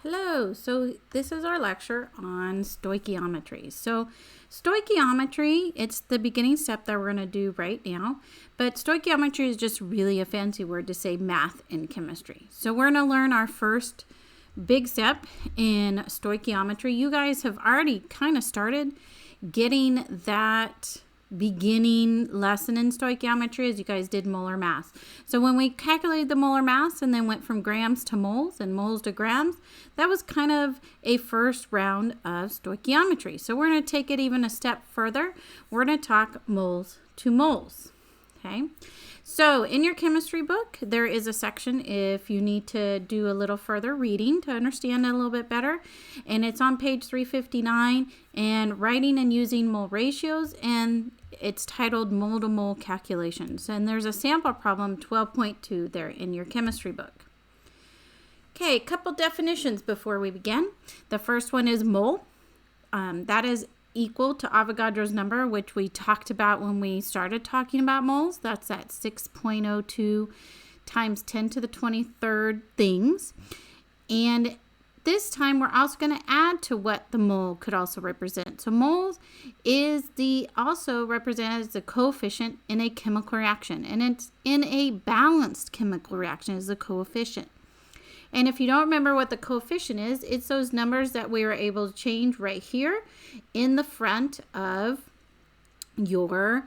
Hello, so this is our lecture on stoichiometry. So stoichiometry, it's the beginning step that we're going to do right now, but stoichiometry is just really a fancy word to say math in chemistry. So we're going to learn our first big step in stoichiometry. You guys have already kind of started getting that beginning lesson in stoichiometry as you guys did molar mass. So when we calculated the molar mass and then went from grams to moles and moles to grams, that was kind of a first round of stoichiometry. So we're going to take it even a step further. We're going to talk moles to moles. Okay. So in your chemistry book, there is a section if you need to do a little further reading to understand it a little bit better. And it's on page 359 and writing and using mole ratios, and it's titled mole to mole calculations. And there's a sample problem 12.2 there in your chemistry book. Okay, a couple definitions before we begin. The first one is mole. That is equal to Avogadro's number, which we talked about when we started talking about moles. That's at 6.02 times 10 to the 23rd things. And this time we're also going to add to what the mole could also represent. So moles is also represented as the coefficient in a chemical reaction. And it's in a balanced chemical reaction is the coefficient. And if you don't remember what the coefficient is, it's those numbers that we were able to change right here in the front of your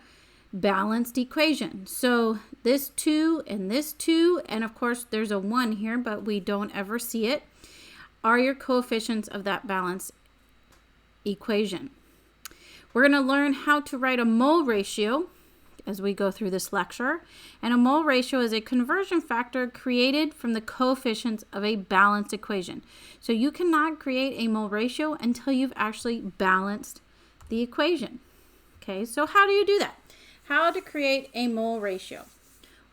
balanced equation. So this 2 and this 2, and of course there's a 1 here, but we don't ever see it, are your coefficients of that balanced equation. We're going to learn how to write a mole ratio as we go through this lecture. And a mole ratio is a conversion factor created from the coefficients of a balanced equation. So you cannot create a mole ratio until you've actually balanced the equation. Okay, so how do you do that? How to create a mole ratio?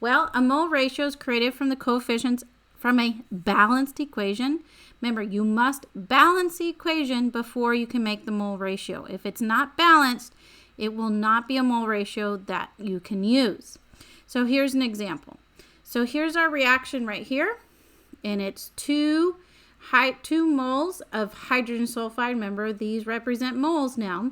Well, a mole ratio is created from the coefficients from a balanced equation. Remember, you must balance the equation before you can make the mole ratio. If it's not balanced, it will not be a mole ratio that you can use. So here's an example. So here's our reaction right here, and it's 2 moles of hydrogen sulfide. Remember, these represent moles now.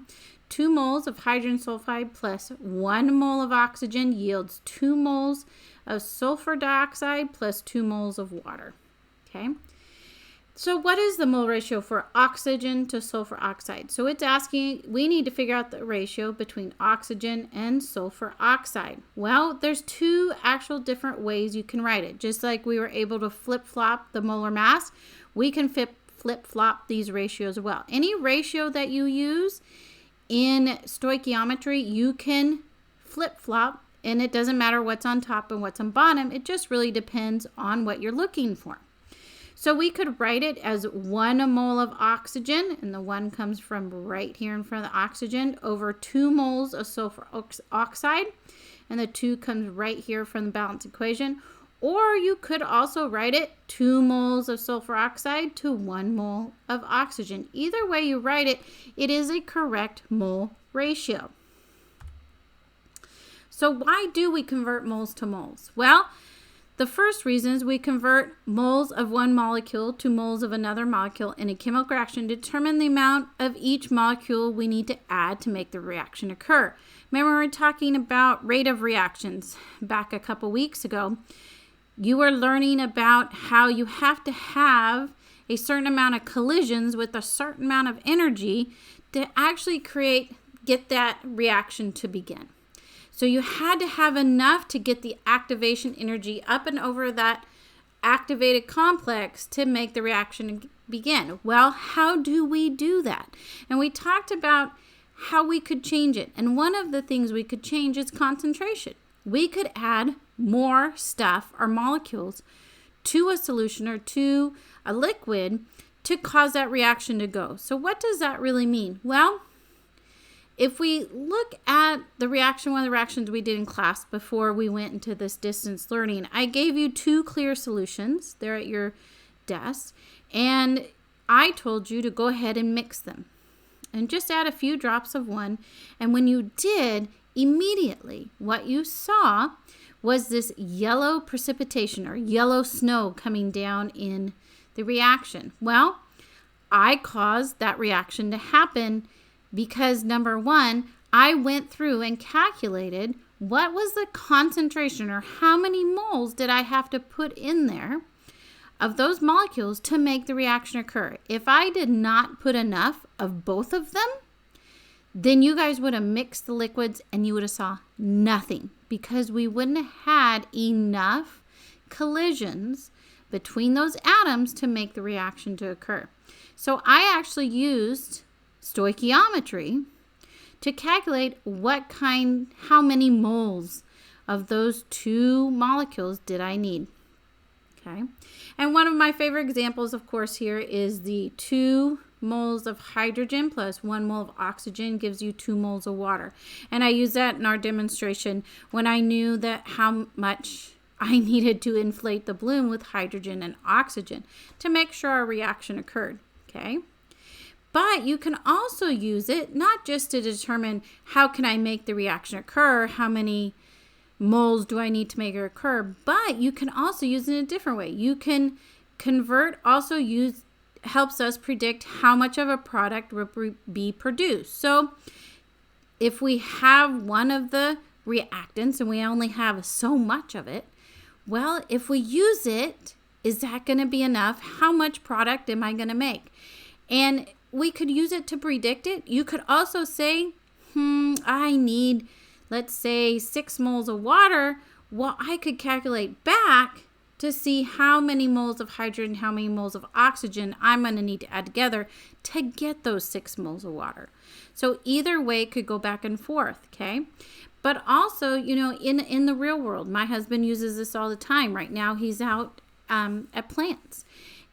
2 moles of hydrogen sulfide plus 1 mole of oxygen yields 2 moles of sulfur dioxide plus 2 moles of water. Okay. So what is the mole ratio for oxygen to sulfur oxide? So it's asking, we need to figure out the ratio between oxygen and sulfur oxide. Well, there's 2 actual different ways you can write it. Just like we were able to flip-flop the molar mass, we can flip-flop these ratios as well. Any ratio that you use in stoichiometry, you can flip-flop, and it doesn't matter what's on top and what's on bottom. It just really depends on what you're looking for. So we could write it as 1 mole of oxygen, and the 1 comes from right here in front of the oxygen, over 2 moles of sulfur oxide, and the 2 comes right here from the balance equation. Or you could also write it 2 moles of sulfur oxide to 1 mole of oxygen. Either way you write it, it is a correct mole ratio. So why do we convert moles to moles? Well, the first reason is we convert moles of one molecule to moles of another molecule in a chemical reaction to determine the amount of each molecule we need to add to make the reaction occur. Remember, we were talking about rate of reactions back a couple weeks ago. You were learning about how you have to have a certain amount of collisions with a certain amount of energy to actually get that reaction to begin. So you had to have enough to get the activation energy up and over that activated complex to make the reaction begin. Well, how do we do that? And we talked about how we could change it. And one of the things we could change is concentration. We could add more stuff or molecules to a solution or to a liquid to cause that reaction to go. So what does that really mean? Well, if we look at one of the reactions we did in class before we went into this distance learning, I gave you 2 clear solutions. They're at your desk. And I told you to go ahead and mix them. And just add a few drops of one. And when you did, immediately what you saw was this yellow precipitation or yellow snow coming down in the reaction? Well, I caused that reaction to happen because, number one, I went through and calculated what was the concentration or how many moles did I have to put in there of those molecules to make the reaction occur. If I did not put enough of both of them, then you guys would have mixed the liquids and you would have saw nothing because we wouldn't have had enough collisions between those atoms to make the reaction to occur. So I actually used stoichiometry to calculate how many moles of those two molecules did I need. Okay. And one of my favorite examples, of course, here is the 2 moles of hydrogen plus 1 mole of oxygen gives you 2 moles of water. And I used that in our demonstration when I knew that how much I needed to inflate the balloon with hydrogen and oxygen to make sure our reaction occurred. Okay. But you can also use it not just to determine how can I make the reaction occur, how many moles do I need to make it occur, but you can also use it in a different way. You can helps us predict how much of a product will be produced. So if we have one of the reactants and we only have so much of it, well, if we use it, is that going to be enough? How much product am I going to make? And we could use it to predict it. You could also say, I need, let's say, 6 moles of water. Well, I could calculate back to see how many moles of hydrogen, how many moles of oxygen I'm going to need to add together to get those 6 moles of water. So either way could go back and forth, okay? But also, in the real world, my husband uses this all the time. Right now, he's out at plants.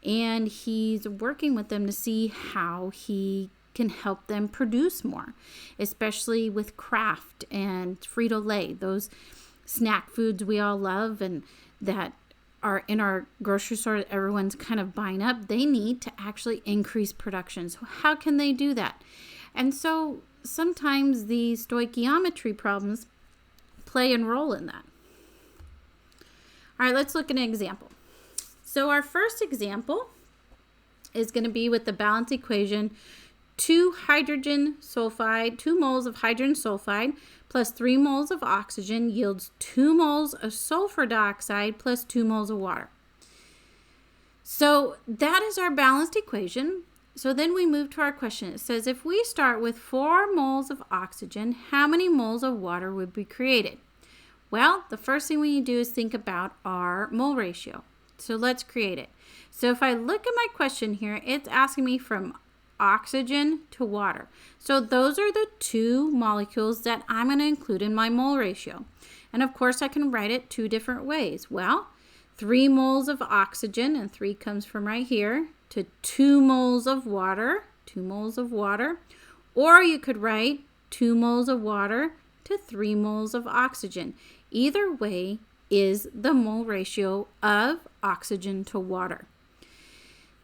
And he's working with them to see how he can help them produce more, especially with Kraft and Frito-Lay, those snack foods we all love and that are in our grocery store that everyone's kind of buying up. They need to actually increase production. So how can they do that? And so sometimes the stoichiometry problems play a role in that. All right, let's look at an example. So our first example is going to be with the balance equation, 2 moles of hydrogen sulfide plus 3 moles of oxygen yields 2 moles of sulfur dioxide plus 2 moles of water. So that is our balanced equation. So then we move to our question. It says if we start with 4 moles of oxygen, how many moles of water would be created? Well, the first thing we need to do is think about our mole ratio. So let's create it. So if I look at my question here, it's asking me from oxygen to water. So those are the 2 molecules that I'm going to include in my mole ratio. And of course, I can write it 2 different ways. Well, 3 moles of oxygen, and 3 comes from right here, to 2 moles of water, 2 moles of water. Or you could write 2 moles of water to 3 moles of oxygen. Either way is the mole ratio of oxygen to water.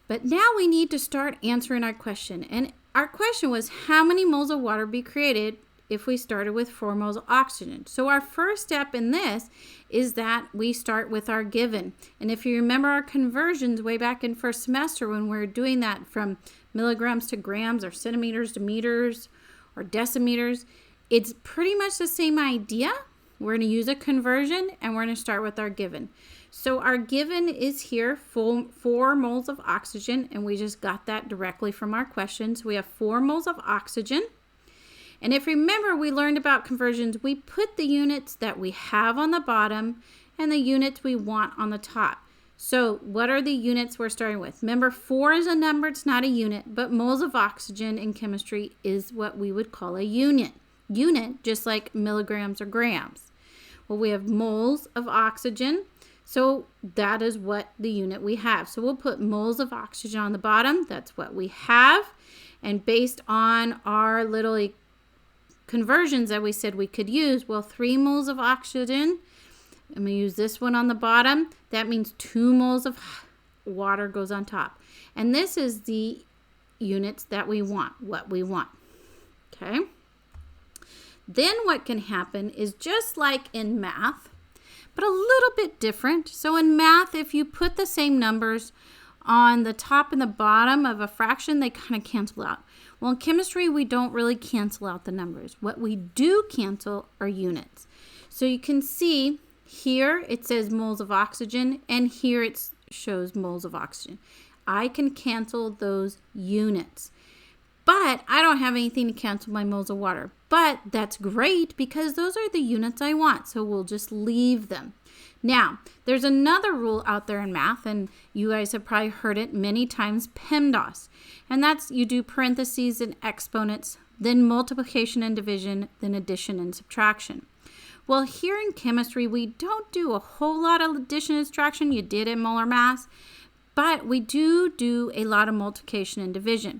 But now we need to start answering our question. And our question was, how many moles of water be created if we started with 4 moles of oxygen? So our first step in this is that we start with our given. And if you remember our conversions way back in first semester when we were doing that from milligrams to grams or centimeters to meters or decimeters, it's pretty much the same idea. We're going to use a conversion and we're going to start with our given. So our given is here, 4 moles of oxygen, and we just got that directly from our question. So we have 4 moles of oxygen. And if you remember, we learned about conversions. We put the units that we have on the bottom and the units we want on the top. So what are the units we're starting with? Remember, 4 is a number, it's not a unit, but moles of oxygen in chemistry is what we would call a unit. Unit, just like milligrams or grams. Well, we have moles of oxygen, so that is what the unit we have. So we'll put moles of oxygen on the bottom. That's what we have. And based on our little conversions that we said we could use, well, 3 moles of oxygen, I'm going to use this one on the bottom. That means 2 moles of water goes on top. And this is the units that we want, what we want. Okay? Then what can happen is just like in math, but a little bit different. So in math, if you put the same numbers on the top and the bottom of a fraction, they kind of cancel out. Well, in chemistry, we don't really cancel out the numbers. What we do cancel are units. So you can see here it says moles of oxygen, and here it shows moles of oxygen. I can cancel those units. But I don't have anything to cancel my moles of water. But that's great because those are the units I want. So we'll just leave them. Now, there's another rule out there in math, and you guys have probably heard it many times, PEMDAS. And that's you do parentheses and exponents, then multiplication and division, then addition and subtraction. Well, here in chemistry, we don't do a whole lot of addition and subtraction. You did in molar mass. But we do a lot of multiplication and division.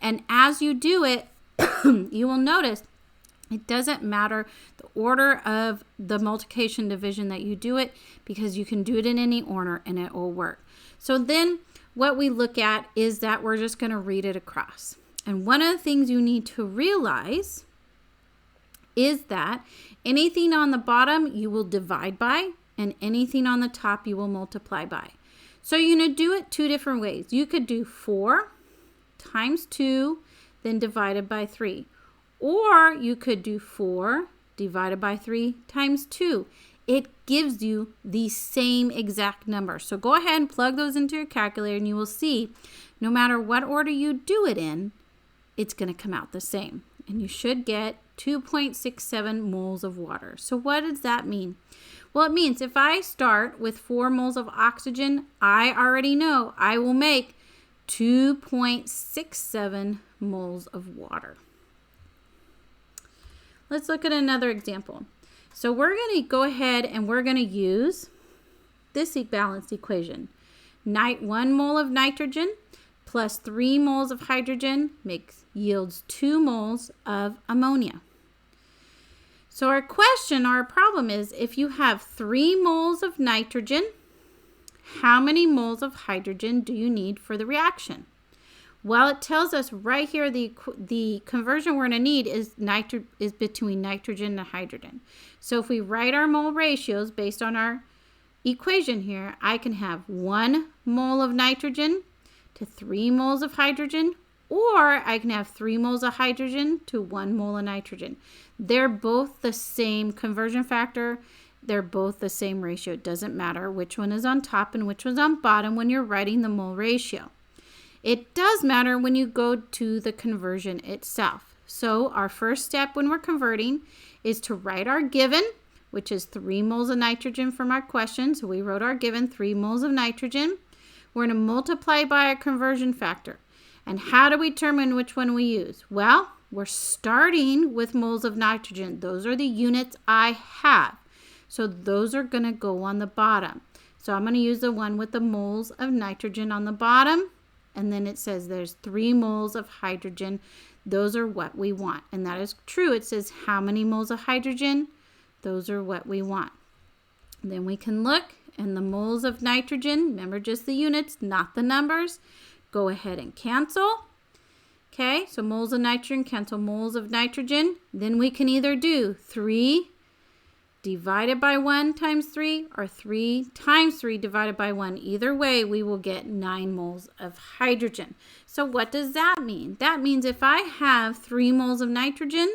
And as you do it, you will notice it doesn't matter the order of the multiplication division that you do it, because you can do it in any order and it will work. So then what we look at is that we're just going to read it across. And one of the things you need to realize is that anything on the bottom you will divide by, and anything on the top you will multiply by. So you're going to do it two different ways. You could do 4 times 2, then divided by 3. Or you could do 4 divided by 3 times 2. It gives you the same exact number. So go ahead and plug those into your calculator, and you will see no matter what order you do it in, it's going to come out the same. And you should get 2.67 moles of water. So what does that mean? Well, it means if I start with 4 moles of oxygen, I already know I will make 2.67 moles of water. Let's look at another example. So we're going to go ahead and we're going to use this balanced equation. 1 mole of nitrogen plus 3 moles of hydrogen yields 2 moles of ammonia. So our question, our problem is, if you have 3 moles of nitrogen, how many moles of hydrogen do you need for the reaction? Well, it tells us right here the conversion we're going to need is between nitrogen and hydrogen. So if we write our mole ratios based on our equation here, I can have 1 mole of nitrogen to 3 moles of hydrogen, or I can have 3 moles of hydrogen to 1 mole of nitrogen. They're both the same conversion factor. They're both the same ratio. It doesn't matter which one is on top and which one's on bottom when you're writing the mole ratio. It does matter when you go to the conversion itself. So our first step when we're converting is to write our given, which is 3 moles of nitrogen from our question. So we wrote our given, 3 moles of nitrogen. We're going to multiply by a conversion factor. And how do we determine which one we use? Well, we're starting with moles of nitrogen. Those are the units I have. So those are going to go on the bottom. So I'm going to use the one with the moles of nitrogen on the bottom. And then it says there's 3 moles of hydrogen. Those are what we want. And that is true. It says how many moles of hydrogen? Those are what we want. And then we can look, and the moles of nitrogen, remember just the units, not the numbers. Go ahead and cancel. Okay, so moles of nitrogen cancel moles of nitrogen. Then we can either do 3 divided by 1 times 3 or 3 times 3 divided by 1. Either way, we will get 9 moles of hydrogen. So what does that mean? That means if I have 3 moles of nitrogen,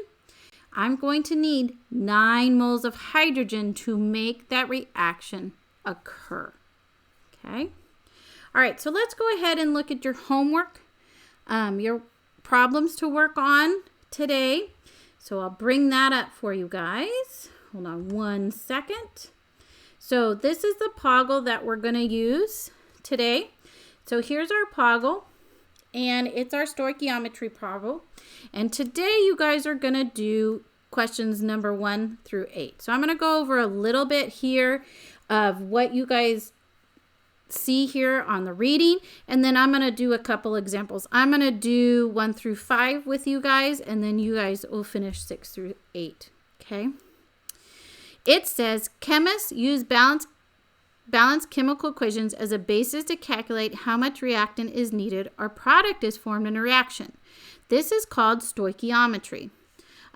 I'm going to need 9 moles of hydrogen to make that reaction occur. Okay? All right, so let's go ahead and look at your homework, your problems to work on today. So I'll bring that up for you guys. Hold on 1 second. So this is the Poggle that we're going to use today. So here's our Poggle, and it's our stoichiometry Poggle. And today you guys are going to do questions number 1 through 8. So I'm going to go over a little bit here of what you guys see here on the reading, and then I'm going to do a couple examples. I'm going to do 1 through 5 with you guys, and then you guys will finish 6 through 8. Okay? It says chemists use balanced chemical equations as a basis to calculate how much reactant is needed or product is formed in a reaction. This is called stoichiometry.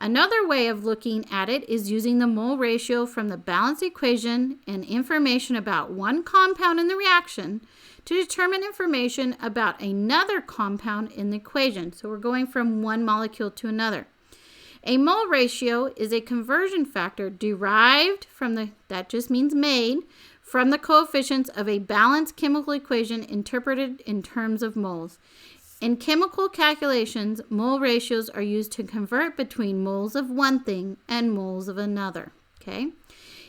Another way of looking at it is using the mole ratio from the balance equation and information about one compound in the reaction to determine information about another compound in the equation. So we're going from one molecule to another. A mole ratio is a conversion factor derived from that just means made, from the coefficients of a balanced chemical equation interpreted in terms of moles. In chemical calculations, mole ratios are used to convert between moles of one thing and moles of another. Okay?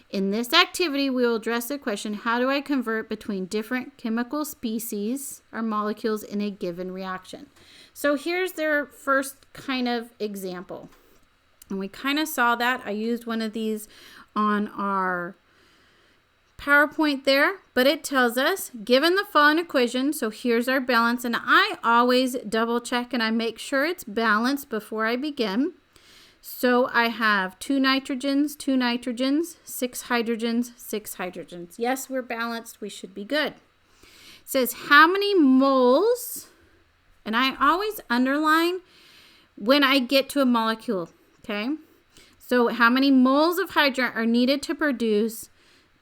In this activity, we will address the question, how do I convert between different chemical species or molecules in a given reaction? So here's their first kind of example. And we kind of saw that. I used one of these on our PowerPoint there, but it tells us, given the following equation, so here's our balance, and I always double check and I make sure it's balanced before I begin. So I have 2 nitrogens, 6 hydrogens, 6 hydrogens. Yes, we're balanced. We should be good. It says how many moles, and I always underline when I get to a molecule, okay? So how many moles of hydrogen are needed to produce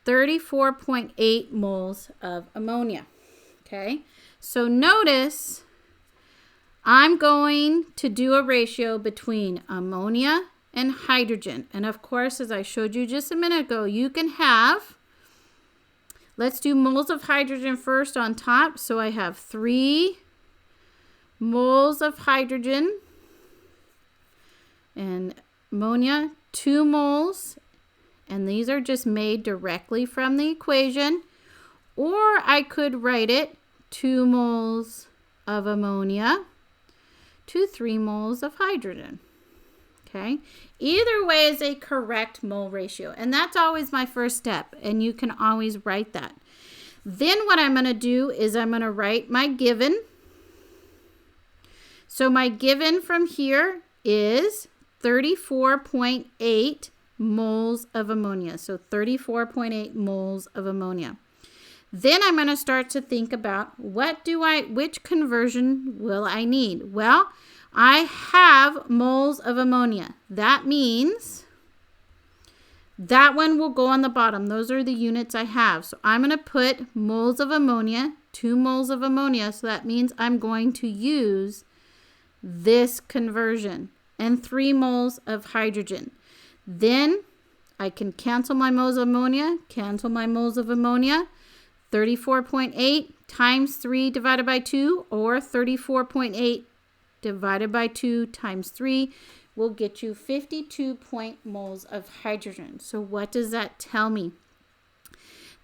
34.8 moles of ammonia, okay? So notice I'm going to do a ratio between ammonia and hydrogen. And of course, as I showed you just a minute ago, you can have, let's do moles of hydrogen first on top. So I have 3 moles of hydrogen and ammonia, 2 moles. And these are just made directly from the equation. Or I could write it 2 moles of ammonia to 3 moles of hydrogen. Okay? Either way is a correct mole ratio. And that's always my first step. And you can always write that. Then what I'm going to do is I'm going to write my given. So my given from here is 34.8 moles of ammonia. So 34.8 moles of ammonia. Then I'm going to start to think about which conversion will I need? Well, I have moles of ammonia. That means that one will go on the bottom. Those are the units I have. So I'm going to put moles of ammonia, 2 moles of ammonia. So that means I'm going to use this conversion, and 3 moles of hydrogen. Then I can cancel my moles of ammonia, 34.8 times 3 divided by 2, or 34.8 divided by 2 times 3 will get you 52 moles of hydrogen. So what does that tell me?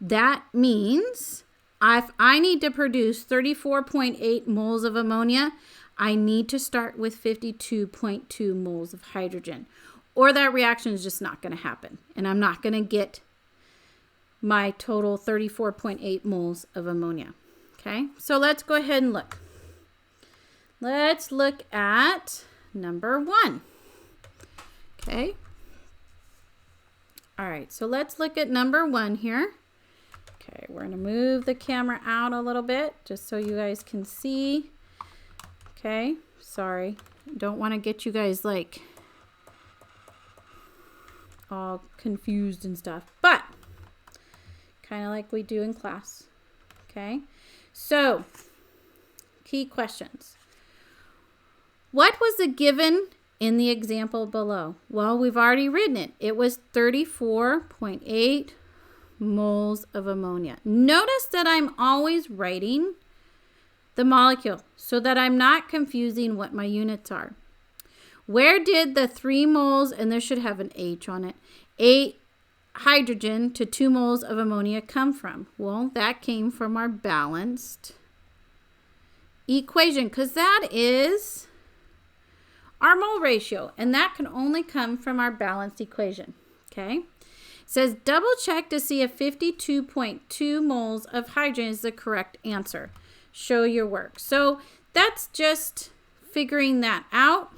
That means if I need to produce 34.8 moles of ammonia, I need to start with 52.2 moles of hydrogen. Or that reaction is just not going to happen. And I'm not going to get my total 34.8 moles of ammonia. Okay, so let's go ahead and look. Let's look at number 1. Okay. All right, so let's look at number 1 here. Okay, we're going to move the camera out a little bit just so you guys can see. Okay, sorry. Don't want to get you guys like all confused and stuff, but kind of like we do in class. Okay, so key questions. What was the given in the example below? Well, we've already written it. It was 34.8 moles of ammonia. Notice that I'm always writing the molecule so that I'm not confusing what my units are. Where did the 3 moles, and this should have an H on it, 8 hydrogen to 2 moles of ammonia come from? Well, that came from our balanced equation, because that is our mole ratio, and that can only come from our balanced equation. Okay? It says double check to see if 52.2 moles of hydrogen is the correct answer. Show your work. So that's just figuring that out.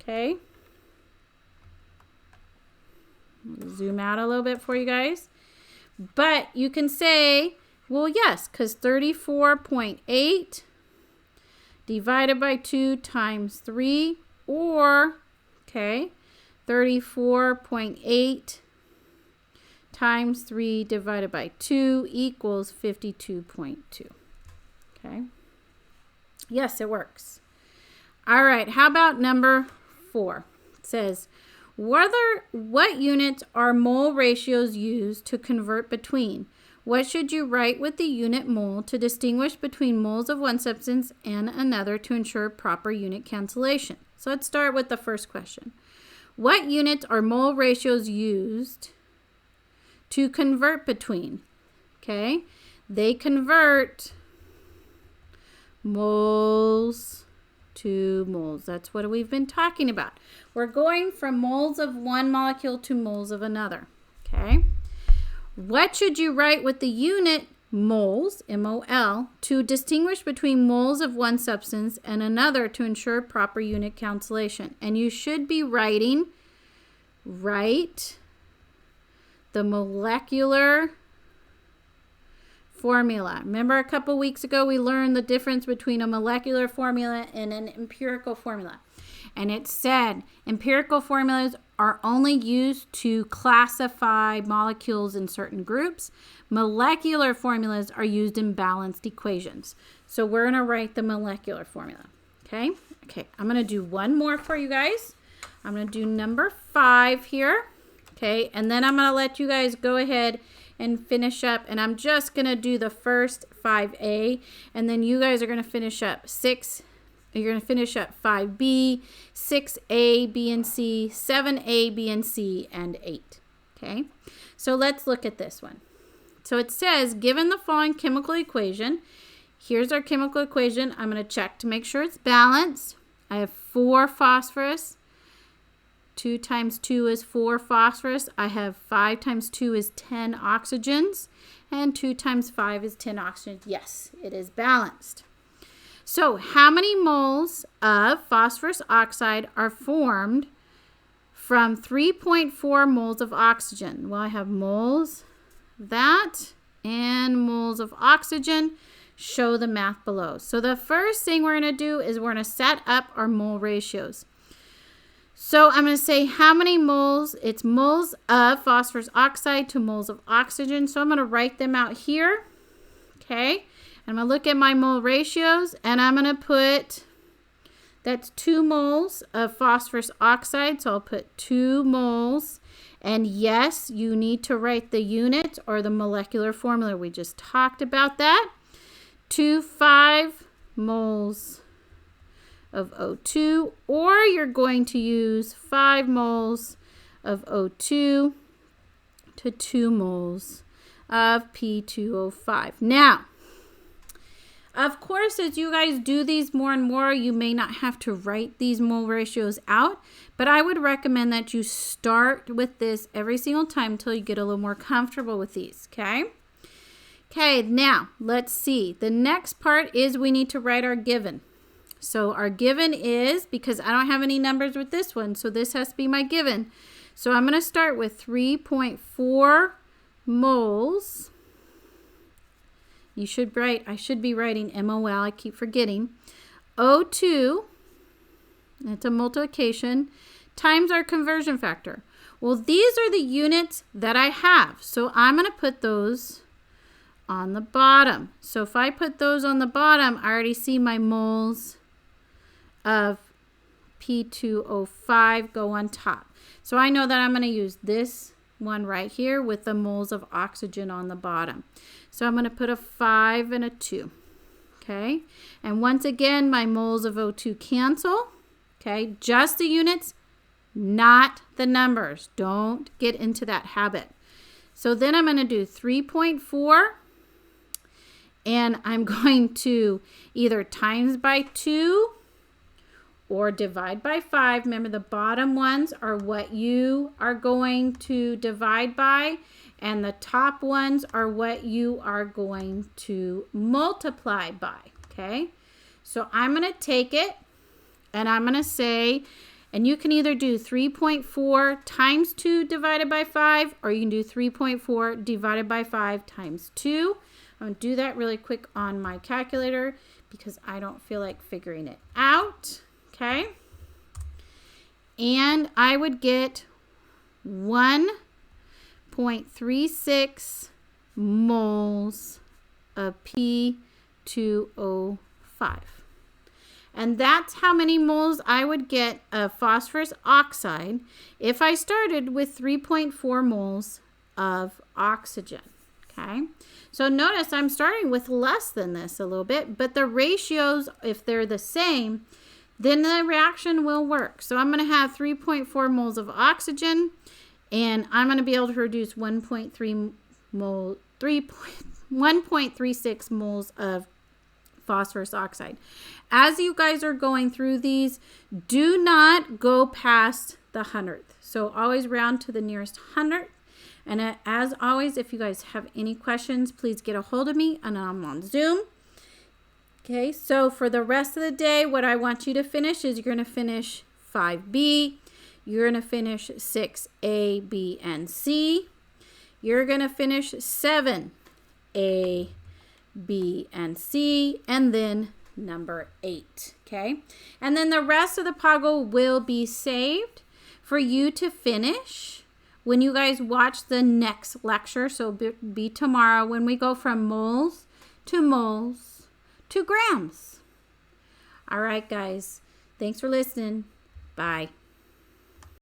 Okay. Zoom out a little bit for you guys. But you can say, well, yes, because 34.8 divided by 2 times 3, or Okay, 34.8 times 3 divided by 2 equals 52.2. Okay. Yes, it works. All right, how about number 4? It says, what units are mole ratios used to convert between? What should you write with the unit mole to distinguish between moles of one substance and another to ensure proper unit cancellation? So let's start with the first question. What units are mole ratios used to convert between? Okay, they convert moles to moles. That's what we've been talking about. We're going from moles of one molecule to moles of another. Okay, what should you write with the unit moles, M-O-L, to distinguish between moles of one substance and another to ensure proper unit cancellation? And you should be write the molecular formula. Remember a couple weeks ago we learned the difference between a molecular formula and an empirical formula. And it said empirical formulas are only used to classify molecules in certain groups. Molecular formulas are used in balanced equations. So we're going to write the molecular formula. Okay, I'm going to do one more for you guys. I'm going to do number 5 here. Okay, and then I'm going to let you guys go ahead and finish up, and I'm just going to do the first 5A, and then you guys are going to finish up 6. You're going to finish up 5B, 6A, B, and C, 7A, B, and C, and 8. Okay, so let's look at this one. So it says, given the following chemical equation, here's our chemical equation. I'm going to check to make sure it's balanced. I have 4 phosphorus. 2 times 2 is 4 phosphorus. I have 5 times 2 is 10 oxygens. And 2 times 5 is 10 oxygens. Yes, it is balanced. So how many moles of phosphorus oxide are formed from 3.4 moles of oxygen? Well, I have moles, that, and moles of oxygen. Show the math below. So the first thing we're going to do is we're going to set up our mole ratios. So I'm going to say how many moles. It's moles of phosphorus oxide to moles of oxygen. So I'm going to write them out here. Okay. And I'm going to look at my mole ratios, and I'm going to put, that's 2 moles of phosphorus oxide. So I'll put 2 moles. And yes, you need to write the unit or the molecular formula. We just talked about that. 5 moles of O2, or you're going to use 5 moles of O2 to 2 moles of P2O5. Now, of course, as you guys do these more and more, you may not have to write these mole ratios out, but I would recommend that you start with this every single time until you get a little more comfortable with these, okay? Okay, now let's see. The next part is we need to write our given. So our given is, because I don't have any numbers with this one, so this has to be my given. So I'm going to start with 3.4 moles. You should write, I should be writing MOL, I keep forgetting. O2, that's a multiplication, times our conversion factor. Well, these are the units that I have. So I'm going to put those on the bottom. So if I put those on the bottom, I already see my moles of P2O5 go on top. So I know that I'm going to use this one right here with the moles of oxygen on the bottom. So I'm going to put a 5 and a 2. Okay, and once again, my moles of O2 cancel. Okay, just the units, not the numbers. Don't get into that habit. So then I'm going to do 3.4, and I'm going to either times by 2 or divide by 5. Remember, the bottom ones are what you are going to divide by, and the top ones are what you are going to multiply by, okay? So I'm going to take it, and I'm going to say, and you can either do 3.4 times 2 divided by 5, or you can do 3.4 divided by 5 times 2. I'm going to do that really quick on my calculator because I don't feel like figuring it out. Okay, and I would get 1.36 moles of P2O5. And that's how many moles I would get of phosphorus oxide if I started with 3.4 moles of oxygen. Okay, so notice I'm starting with less than this a little bit, but the ratios, if they're the same, then the reaction will work. So I'm going to have 3.4 moles of oxygen, and I'm going to be able to produce 1.36 moles of phosphorus oxide. As you guys are going through these, do not go past the 100th. So always round to the nearest 100th. And as always, if you guys have any questions, please get a hold of me, and I'm on Zoom. Okay, so for the rest of the day, what I want you to finish is you're going to finish 5B. You're going to finish 6A, B, and C. You're going to finish 7A, B, and C, and then number 8, okay? And then the rest of the puzzle will be saved for you to finish when you guys watch the next lecture. So be tomorrow when we go from moles to grams. All right, guys. Thanks for listening. Bye.